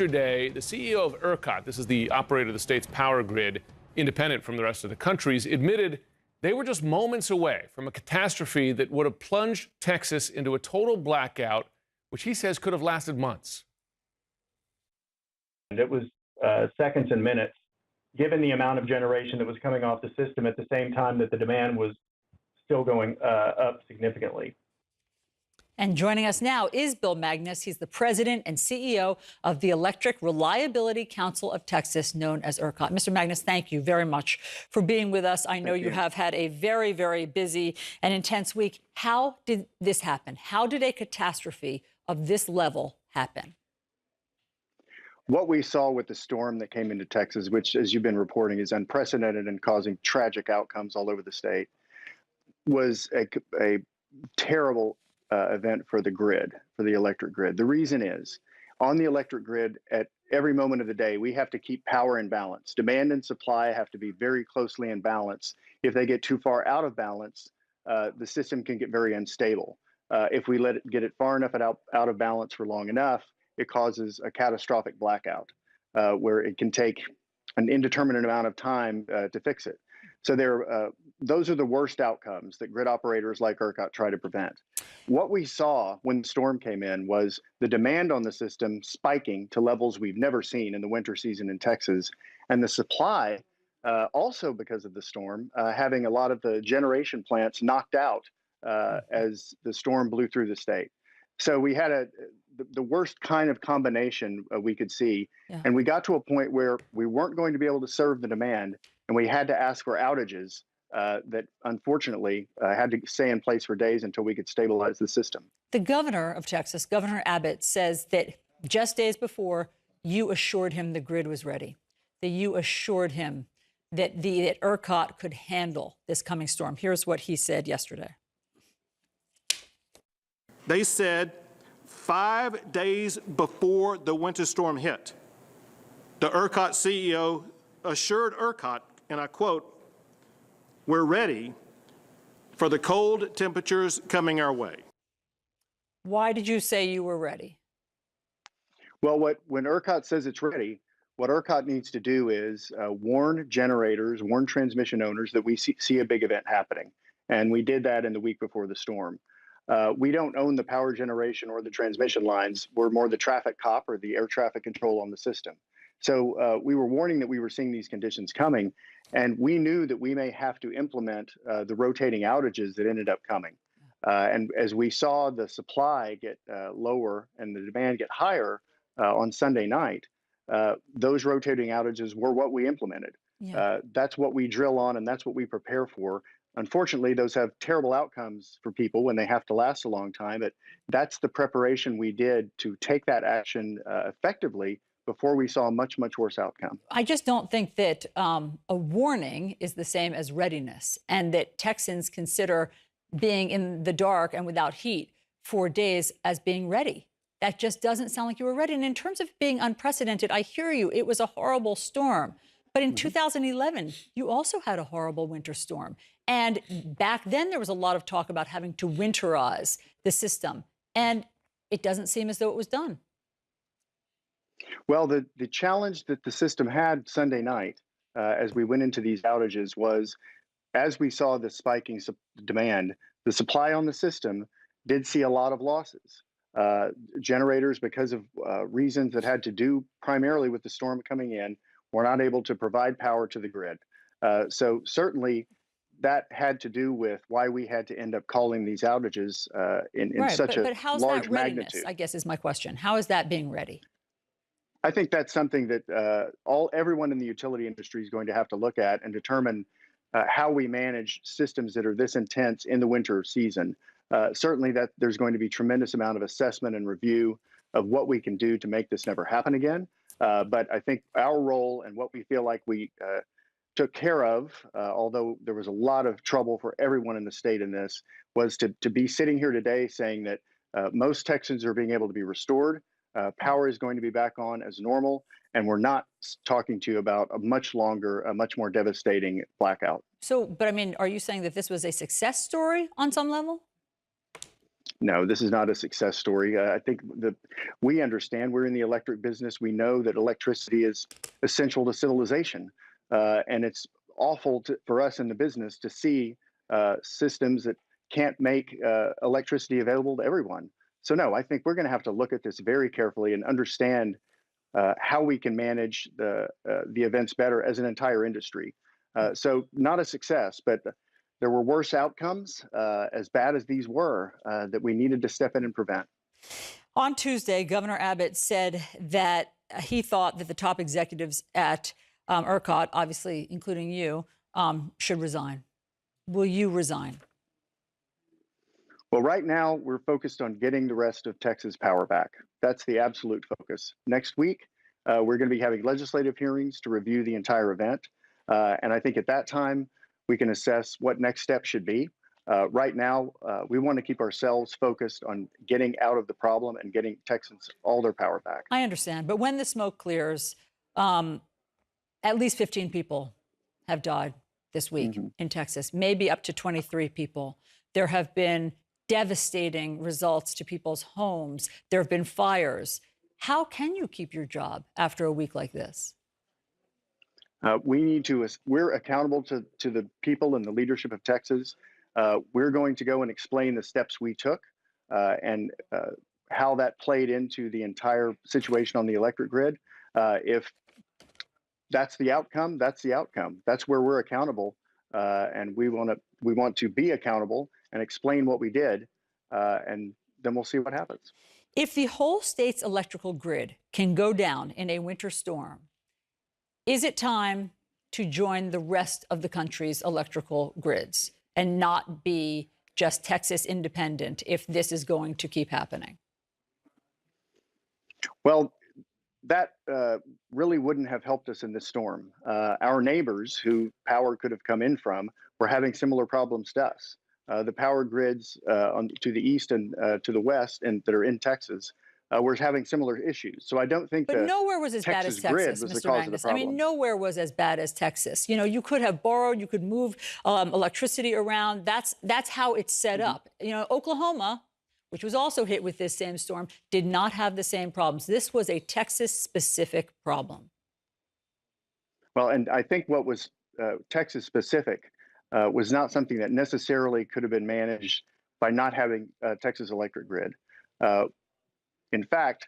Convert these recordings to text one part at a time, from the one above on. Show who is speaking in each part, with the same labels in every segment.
Speaker 1: yesterday, the CEO of ERCOT, this is the operator of the state's power grid, independent from the rest of the country's, admitted they were just moments away from a catastrophe that would have plunged Texas into a total blackout, which he says could have lasted months.
Speaker 2: And it was seconds and minutes, given the amount of generation that was coming off the system at the same time that the demand was still going up significantly.
Speaker 3: And joining us now is Bill Magness. He's the president and CEO of the Electric Reliability Council of Texas, known as ERCOT. Mr. Magness, thank you very much for being with us. I know you have had a very, very busy and intense week. How did this happen? How did a catastrophe of this level happen?
Speaker 4: What we saw with the storm that came into Texas, which, as you've been reporting, is unprecedented and causing tragic outcomes all over the state, was a terrible event for the grid, for the electric grid. The reason is, on the electric grid, at every moment of the day, we have to keep power in balance. Demand and supply have to be very closely in balance. If they get too far out of balance, the system can get very unstable. If we let it get it far enough out of balance for long enough, it causes a catastrophic blackout where it can take an indeterminate amount of time to fix it. So those are the worst outcomes that grid operators like ERCOT try to prevent. What we saw when the storm came in was the demand on the system spiking to levels we've never seen in the winter season in Texas, and the supply, also because of the storm, having a lot of the generation plants knocked out as the storm blew through the state. So we had the worst kind of combination we could see. Yeah. And we got to a point where we weren't going to be able to serve the demand, and we had to ask for outages that unfortunately had to stay in place for days until we could stabilize the system.
Speaker 3: The governor of Texas, Governor Abbott, says that just days before, you assured him the grid was ready, that you assured him that ERCOT could handle this coming storm. Here's what he said yesterday.
Speaker 5: They said 5 days before the winter storm hit, the ERCOT CEO assured ERCOT, and I quote, "We're ready for the cold temperatures coming our way."
Speaker 3: Why did you say you were ready?
Speaker 4: Well, when ERCOT says it's ready, what ERCOT needs to do is warn generators, warn transmission owners that we see a big event happening. And we did that in the week before the storm. We don't own the power generation or the transmission lines. We're more the traffic cop or the air traffic control on the system. So we were warning that we were seeing these conditions coming, and we knew that we may have to implement the rotating outages that ended up coming. And as we saw the supply get lower and the demand get higher on Sunday night, those rotating outages were what we implemented. Yeah. That's what we drill on, and that's what we prepare for. Unfortunately, those have terrible outcomes for people when they have to last a long time. But that's the preparation we did to take that action effectively before we saw a much, much worse outcome.
Speaker 3: I just don't think that a warning is the same as readiness, and that Texans consider being in the dark and without heat for days as being ready. That just doesn't sound like you were ready. And in terms of being unprecedented, I hear you. It was a horrible storm. But in 2011, you also had a horrible winter storm. And back then, there was a lot of talk about having to winterize the system. And it doesn't seem as though it was done.
Speaker 4: Well, the challenge that the system had Sunday night as we went into these outages was, as we saw the spiking demand, the supply on the system did see a lot of losses. Generators, because of reasons that had to do primarily with the storm coming in, were not able to provide power to the grid. So certainly that had to do with why we had to end up calling these outages in such a large magnitude.
Speaker 3: But how's that readiness, I guess, is my question. How is that being ready?
Speaker 4: I think that's something that everyone in the utility industry is going to have to look at and determine how we manage systems that are this intense in the winter season. Certainly that there's going to be tremendous amount of assessment and review of what we can do to make this never happen again. But I think our role and what we feel like we took care of, although there was a lot of trouble for everyone in the state in this, was to be sitting here today saying that most Texans are being able to be restored. Power is going to be back on as normal, and we're not talking to you about a much longer, a much more devastating blackout.
Speaker 3: So, but I mean, are you saying that this was a success story on some level?
Speaker 4: No, this is not a success story. I think we understand we're in the electric business. We know that electricity is essential to civilization, and it's awful for us in the business to see systems that can't make electricity available to everyone. So no, I think we're going to have to look at this very carefully and understand how we can manage the events better as an entire industry. So not a success, but there were worse outcomes, as bad as these were, that we needed to step in and prevent.
Speaker 3: On Tuesday, Governor Abbott said that he thought that the top executives at ERCOT, obviously including you, should resign. Will you resign?
Speaker 4: Well, right now, we're focused on getting the rest of Texas power back. That's the absolute focus. Next week, we're going to be having legislative hearings to review the entire event. And I think at that time, we can assess what next steps should be. Right now, we want to keep ourselves focused on getting out of the problem and getting Texans all their power back.
Speaker 3: I understand. But when the smoke clears, at least 15 people have died this week in Texas, maybe up to 23 people. There have been devastating results to people's homes. There have been fires. How can you keep your job after a week like this?
Speaker 4: We're accountable to the people and the leadership of Texas. We're going to go and explain the steps we took and how that played into the entire situation on the electric grid. If that's the outcome, that's the outcome. That's where we're accountable. And we want to be accountable and explain what we did. And then we'll see what happens.
Speaker 3: If the whole state's electrical grid can go down in a winter storm, is it time to join the rest of the country's electrical grids and not be just Texas independent if this is going to keep happening?
Speaker 4: Well, that really wouldn't have helped us in this storm. Our neighbors, who power could have come in from, were having similar problems to us. The power grids to the east and to the west and that are in Texas were having similar issues. So I don't think
Speaker 3: but nowhere was as bad as Texas, Mr. Magness. I mean, nowhere was as bad as Texas. You know, you could have borrowed, you could move electricity around. That's how it's set up. You know, Oklahoma, which was also hit with this same storm, did not have the same problems. This was a Texas-specific problem.
Speaker 4: Well, and I think what was Texas-specific was not something that necessarily could have been managed by not having Texas electric grid. In fact,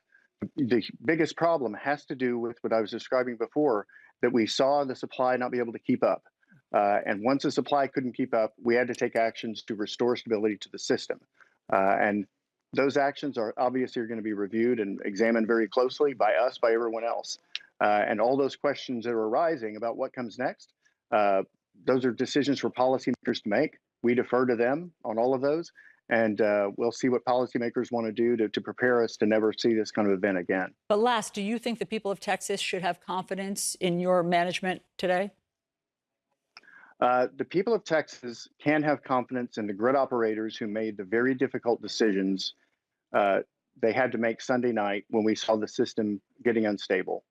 Speaker 4: the biggest problem has to do with what I was describing before, that we saw the supply not be able to keep up. And once the supply couldn't keep up, we had to take actions to restore stability to the system. And those actions are obviously going to be reviewed and examined very closely by us, by everyone else. And all those questions that are arising about what comes next, those are decisions for policymakers to make. We defer to them on all of those. And we'll see what policymakers want to do to prepare us to never see this kind of event again.
Speaker 3: But last, do you think the people of Texas should have confidence in your management today?
Speaker 4: The people of Texas can have confidence in the grid operators who made the very difficult decisions they had to make Sunday night when we saw the system getting unstable.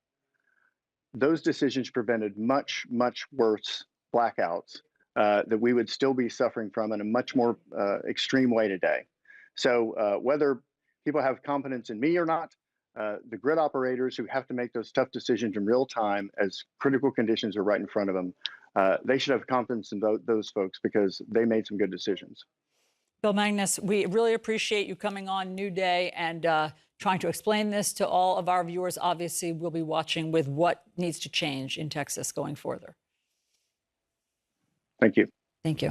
Speaker 4: Those decisions prevented much, much worse blackouts that we would still be suffering from in a much more extreme way today. So whether people have confidence in me or not, the grid operators who have to make those tough decisions in real time as critical conditions are right in front of them, they should have confidence in those folks because they made some good decisions.
Speaker 3: Bill Magness, we really appreciate you coming on New Day and trying to explain this to all of our viewers. Obviously, we'll be watching with what needs to change in Texas going further.
Speaker 4: Thank you.
Speaker 3: Thank you.